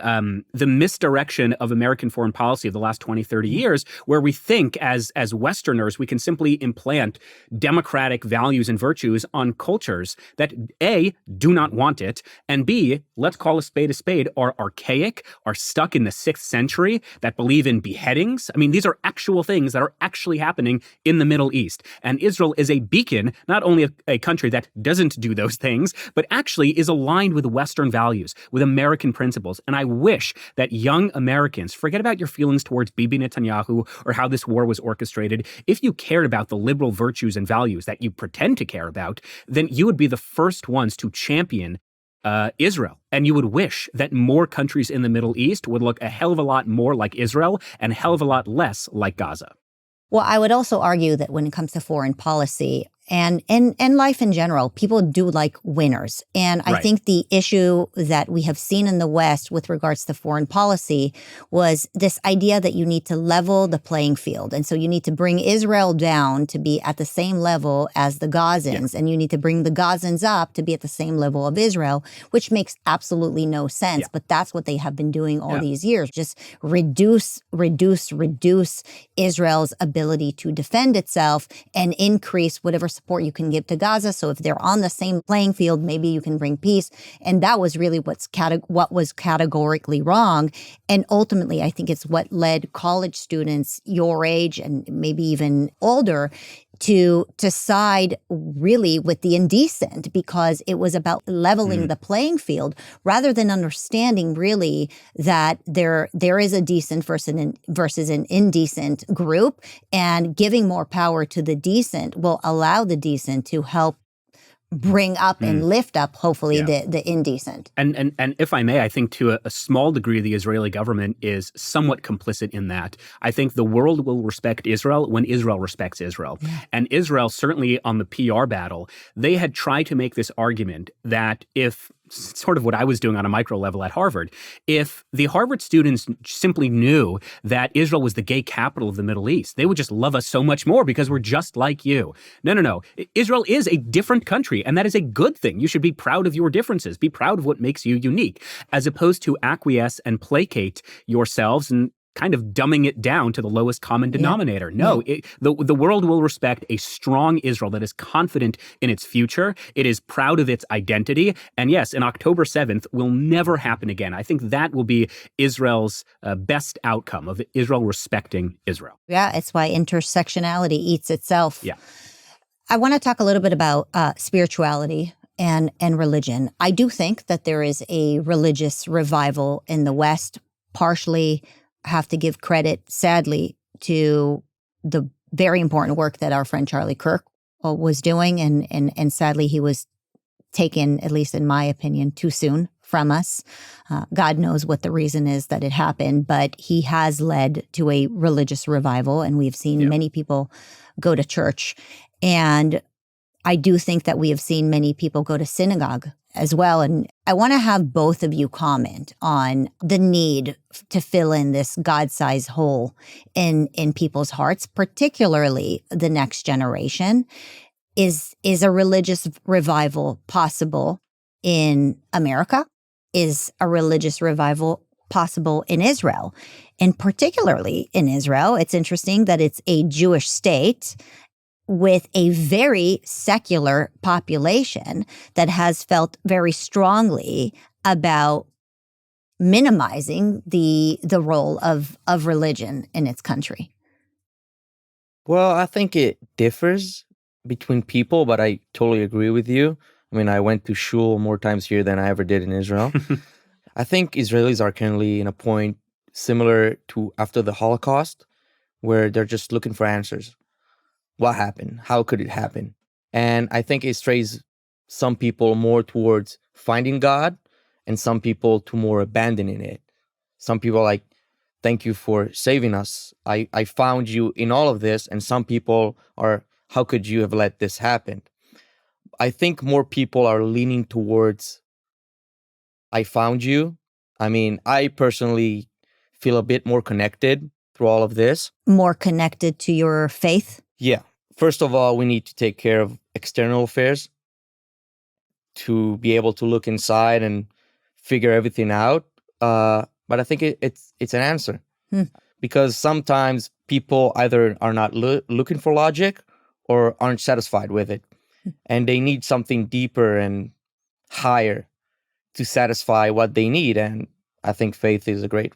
misdirection of American foreign policy of the last 20, 30 years, where we think as Westerners, we can simply implant democratic values and virtues on cultures that A, do not want it, and B, let's call a spade, are archaic, are stuck in the 6th century, that believe in beheadings. I mean, these are actual things that are actually happening in the Middle East. And Israel is a beacon, not only a country that doesn't do those things, but actually is aligned with Western values, with American principles. And I wish that young Americans, forget about your feelings towards Bibi Netanyahu or how this war was orchestrated. If you cared about the liberal virtues and values that you pretend to care about, then you would be the first ones to champion Israel. And you would wish that more countries in the Middle East would look a hell of a lot more like Israel and a hell of a lot less like Gaza. Well, I would also argue that when it comes to foreign policy and life in general, people do like winners. And I think the issue that we have seen in the West with regards to foreign policy was this idea that you need to level the playing field. And so you need to bring Israel down to be at the same level as the Gazans. And you need to bring the Gazans up to be at the same level of Israel, which makes absolutely no sense. But that's what they have been doing all these years. Just reduce Israel's ability to defend itself and increase whatever support you can give to Gaza. So if they're on the same playing field, maybe you can bring peace. And that was really what was categorically wrong. And ultimately, I think it's what led college students your age and maybe even older to side really with the indecent, because it was about leveling the playing field rather than understanding really that there is a decent versus an indecent group, and giving more power to the decent will allow the decent to help bring up and lift up, hopefully, the indecent. And if I may, I think to a small degree, the Israeli government is somewhat complicit in that. I think the world will respect Israel when Israel respects Israel. And Israel, certainly on the PR battle, they had tried to make this argument that if, sort of what I was doing on a micro level at Harvard, if the Harvard students simply knew that Israel was the gay capital of the Middle East, they would just love us so much more because we're just like you. No. Israel is a different country, and that is a good thing. You should be proud of your differences. Be proud of what makes you unique, as opposed to acquiesce and placate yourselves and kind of dumbing it down to the lowest common denominator. No, the world will respect a strong Israel that is confident in its future. It is proud of its identity. And yes, in October 7th will never happen again. I think that will be Israel's best outcome of Israel respecting Israel. Yeah, it's why intersectionality eats itself. Yeah. I want to talk a little bit about spirituality and religion. I do think that there is a religious revival in the West, partially have to give credit, sadly, to the very important work that our friend Charlie Kirk was doing. And sadly, he was taken, at least in my opinion, too soon from us. God knows what the reason is that it happened, but he has led to a religious revival, and we've seen many people go to church. And I do think that we have seen many people go to synagogue as well. And I want to have both of you comment on the need to fill in this God-sized hole in people's hearts, particularly the next generation. Is a religious revival possible in America? Is a religious revival possible in Israel? And particularly in Israel, it's interesting that it's a Jewish state with a very secular population that has felt very strongly about minimizing the role of religion in its country. Well, I think it differs between people, but I totally agree with you. I mean, I went to shul more times here than I ever did in Israel. I think Israelis are currently in a point similar to after the Holocaust, where they're just looking for answers. What happened? How could it happen? And I think it strays some people more towards finding God and some people to more abandoning it. Some people are like, thank you for saving us. I found you in all of this. And some people are, how could you have let this happen? I think more people are leaning towards, I found you. I mean, I personally feel a bit more connected through all of this. More connected to your faith? Yeah. First of all, we need to take care of external affairs to be able to look inside and figure everything out. But I think it's an answer. Because sometimes people either are not looking for logic or aren't satisfied with it. And they need something deeper and higher to satisfy what they need. And I think faith is a great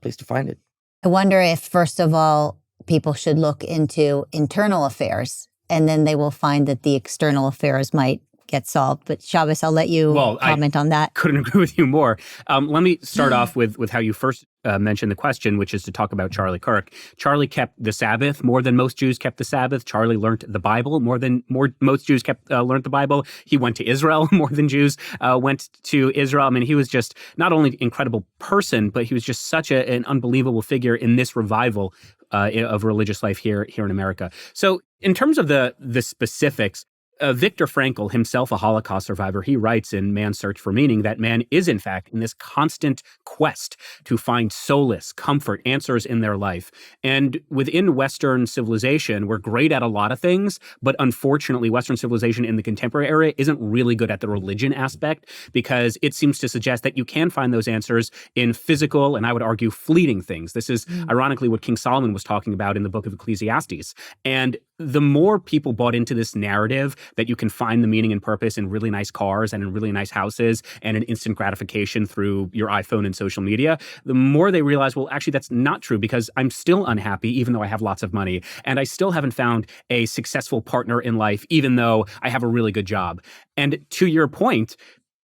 place to find it. I wonder if, first of all, people should look into internal affairs, and then they will find that the external affairs might get solved. But Shabbos, I'll let you comment on that. Couldn't agree with you more. Let me start off with how you first mentioned the question, which is to talk about Charlie Kirk. Charlie kept the Sabbath more than most Jews kept the Sabbath. Charlie learned the Bible more than most Jews learned the Bible. He went to Israel more than Jews went to Israel. I mean, he was just not only an incredible person, but he was just such an unbelievable figure in this revival of religious life here in America. So in terms of the specifics, Viktor Frankl, himself a Holocaust survivor, he writes in Man's Search for Meaning that man is, in fact, in this constant quest to find solace, comfort, answers in their life. And within Western civilization, we're great at a lot of things, but unfortunately, Western civilization in the contemporary era isn't really good at the religion aspect, because it seems to suggest that you can find those answers in physical, and I would argue fleeting things. This is ironically what King Solomon was talking about in the book of Ecclesiastes. And the more people bought into this narrative that you can find the meaning and purpose in really nice cars and in really nice houses and in instant gratification through your iPhone and social media, the more they realize, well, actually, that's not true, because I'm still unhappy, even though I have lots of money. And I still haven't found a successful partner in life, even though I have a really good job. And to your point,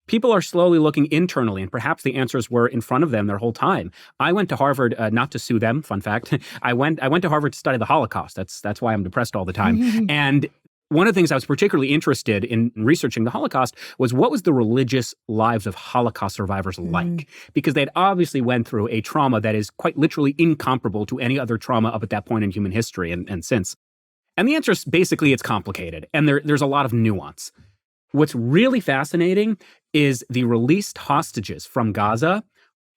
people are slowly looking internally, and perhaps the answers were in front of them their whole time. I went to Harvard, not to sue them, fun fact. I went to Harvard to study the Holocaust. That's why I'm depressed all the time. And one of the things I was particularly interested in researching the Holocaust was what was the religious lives of Holocaust survivors like? Because they'd obviously went through a trauma that is quite literally incomparable to any other trauma up at that point in human history and since. And the answer is basically it's complicated, and there's a lot of nuance. What's really fascinating is the released hostages from Gaza.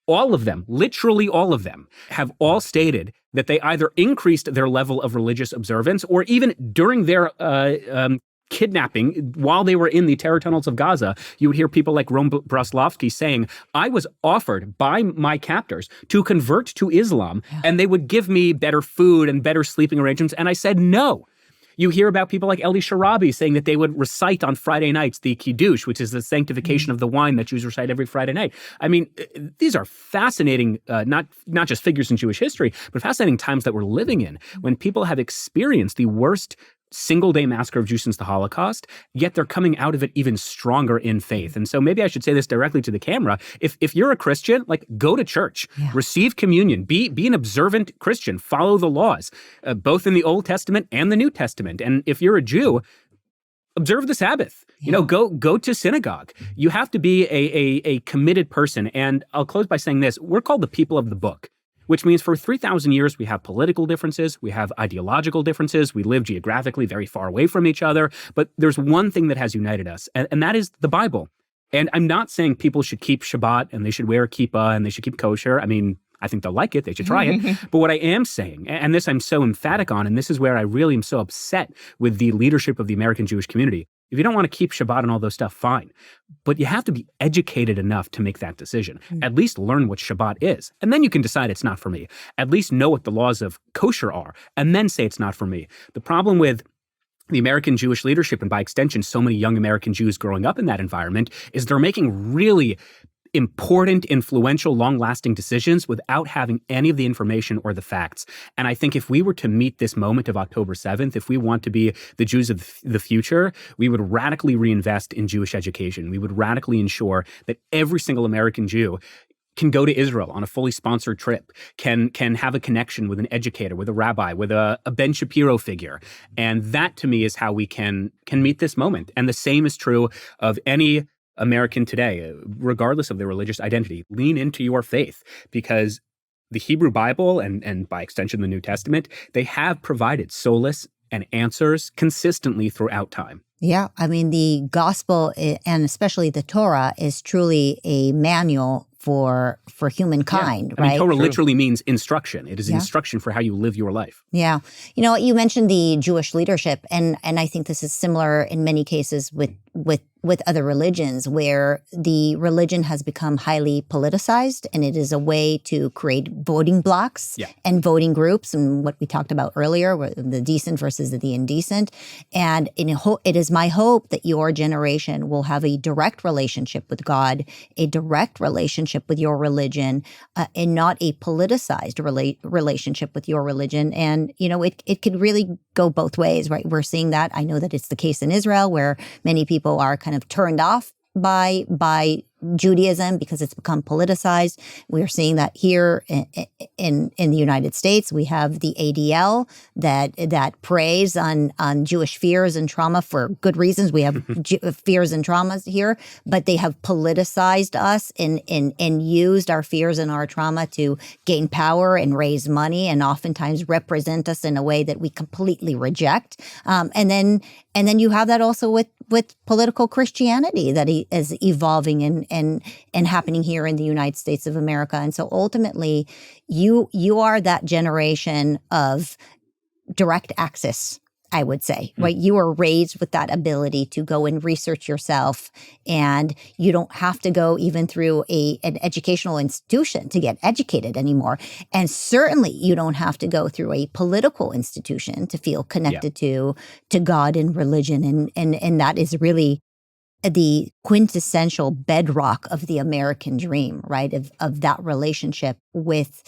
All of them, literally all of them, have all stated that they either increased their level of religious observance, or even during their kidnapping, while they were in the terror tunnels of Gaza, you would hear people like Ron Braslovsky saying, I was offered by my captors to convert to Islam, and they would give me better food and better sleeping arrangements, and I said no. You hear about people like Eli Sharabi saying that they would recite on Friday nights the Kiddush, which is the sanctification of the wine that Jews recite every Friday night. I mean, these are fascinating, not just figures in Jewish history, but fascinating times that we're living in, when people have experienced the worst single-day massacre of Jews since the Holocaust, yet they're coming out of it even stronger in faith. And so maybe I should say this directly to the camera. If you're a Christian, like, go to church, receive communion, be an observant Christian, follow the laws, both in the Old Testament and the New Testament. And if you're a Jew, observe the Sabbath. You know, go to synagogue. You have to be a committed person. And I'll close by saying this. We're called the people of the book, which means for 3,000 years, we have political differences, we have ideological differences, we live geographically very far away from each other, but there's one thing that has united us, and that is the Bible. And I'm not saying people should keep Shabbat, and they should wear a kippah, and they should keep kosher. I mean, I think they'll like it, they should try it. But what I am saying, and this I'm so emphatic on, and this is where I really am so upset with the leadership of the American Jewish community. If you don't want to keep Shabbat and all those stuff, fine. But you have to be educated enough to make that decision. At least learn what Shabbat is. And then you can decide it's not for me. At least know what the laws of kosher are. And then say it's not for me. The problem with the American Jewish leadership, and by extension, so many young American Jews growing up in that environment, is they're making really important, influential, long-lasting decisions without having any of the information or the facts. And I think if we were to meet this moment of October 7th, if we want to be the Jews of the future, we would radically reinvest in Jewish education. We would radically ensure that every single American Jew can go to Israel on a fully sponsored trip, can have a connection with an educator, with a rabbi, with a Ben Shapiro figure. And that, to me, is how we can meet this moment. And the same is true of any American today, regardless of their religious identity. Lean into your faith, because the Hebrew Bible and by extension the New Testament, they have provided solace and answers consistently throughout time. Yeah, I mean, the gospel and especially the Torah is truly a manual for humankind, right? I mean, Torah literally means instruction. It is instruction for how you live your life. Yeah. You know, you mentioned the Jewish leadership, and I think this is similar in many cases with other religions, where the religion has become highly politicized, and it is a way to create voting blocks and voting groups, and what we talked about earlier, the decent versus the indecent. And it is my hope that your generation will have a direct relationship with God, a direct relationship with your religion, and not a politicized relationship with your religion. And, you know, it could really go both ways, right? We're seeing that. I know that it's the case in Israel, where many people are kind of turned off by Judaism because it's become politicized. We're seeing that here in the United States. We have the ADL that preys on Jewish fears and trauma for good reasons. We have fears and traumas here, but they have politicized us and used our fears and our trauma to gain power and raise money and oftentimes represent us in a way that we completely reject. And then you have that also with political Christianity that is evolving and happening here in the United States of America. And so ultimately, you are that generation of direct access, I would say, right? You are raised with that ability to go and research yourself, and you don't have to go even through an educational institution to get educated anymore. And certainly you don't have to go through a political institution to feel connected to God and religion. And that is really the quintessential bedrock of the American dream, right? Of that relationship with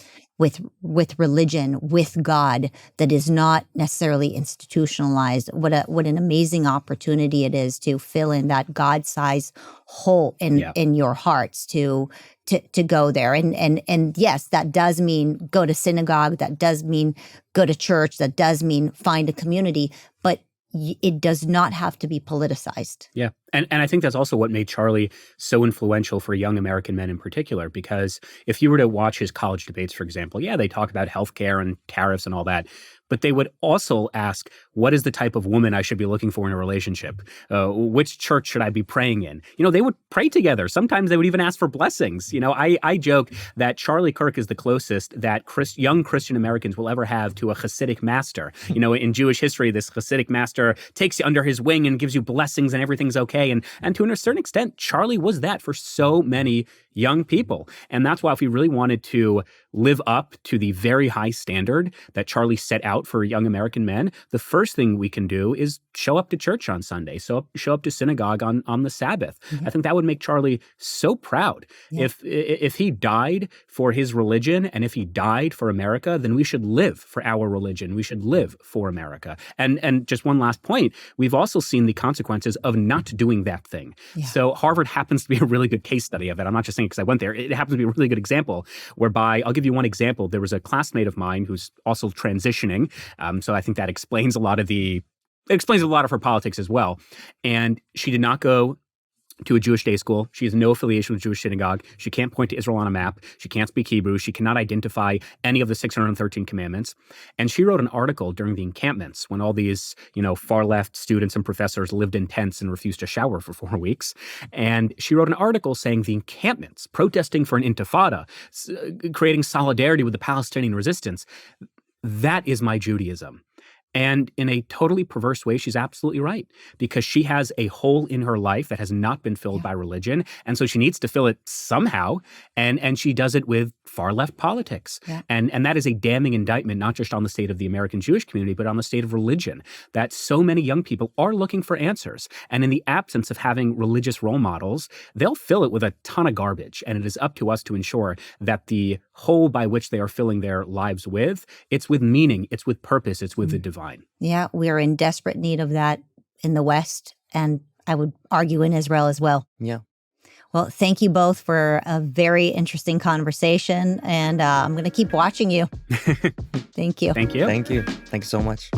religion, with God, that is not necessarily institutionalized. What an amazing opportunity it is to fill in that God-sized hole in your hearts to go there. And yes, that does mean go to synagogue, that does mean go to church, that does mean find a community, but it does not have to be politicized. Yeah. And I think that's also what made Charlie so influential for young American men in particular, because if you were to watch his college debates, for example, they talk about healthcare and tariffs and all that. But they would also ask, what is the type of woman I should be looking for in a relationship? Which church should I be praying in? They would pray together. Sometimes they would even ask for blessings. I joke that Charlie Kirk is the closest that young Christian Americans will ever have to a Hasidic master. In Jewish history, this Hasidic master takes you under his wing and gives you blessings and everything's okay. And to a certain extent, Charlie was that for so many young people. And that's why if we really wanted to live up to the very high standard that Charlie set out for young American men, the first thing we can do is show up to church on Sunday, so show up to synagogue on the Sabbath. I think that would make Charlie so proud. If he died for his religion and if he died for America, then we should live for our religion. We should live for America. And just one last point, we've also seen the consequences of not doing that thing. So Harvard happens to be a really good case study of it. I'm not just saying because I went there. It happens to be a really good example whereby, I'll give you one example. There was a classmate of mine who's also transitioning. So I think that explains a lot of her politics as well. And she did not go to a Jewish day school. She has no affiliation with Jewish synagogue. She can't point to Israel on a map. She can't speak Hebrew. She cannot identify any of the 613 commandments. And she wrote an article during the encampments when all these, far left students and professors lived in tents and refused to shower for 4 weeks. And she wrote an article saying the encampments, protesting for an intifada, creating solidarity with the Palestinian resistance, that is my Judaism. And in a totally perverse way, she's absolutely right, because she has a hole in her life that has not been filled by religion. And so she needs to fill it somehow. And she does it with far left politics. And that is a damning indictment, not just on the state of the American Jewish community, but on the state of religion, that so many young people are looking for answers. And in the absence of having religious role models, they'll fill it with a ton of garbage. And it is up to us to ensure that the hole by which they are filling their lives with, it's with meaning, it's with purpose, it's with the divine. Yeah, we are in desperate need of that in the West, and I would argue in Israel as well. Yeah. Well, thank you both for a very interesting conversation, and I'm going to keep watching you. Thank you. Thank you. Thank you. Thank you so much.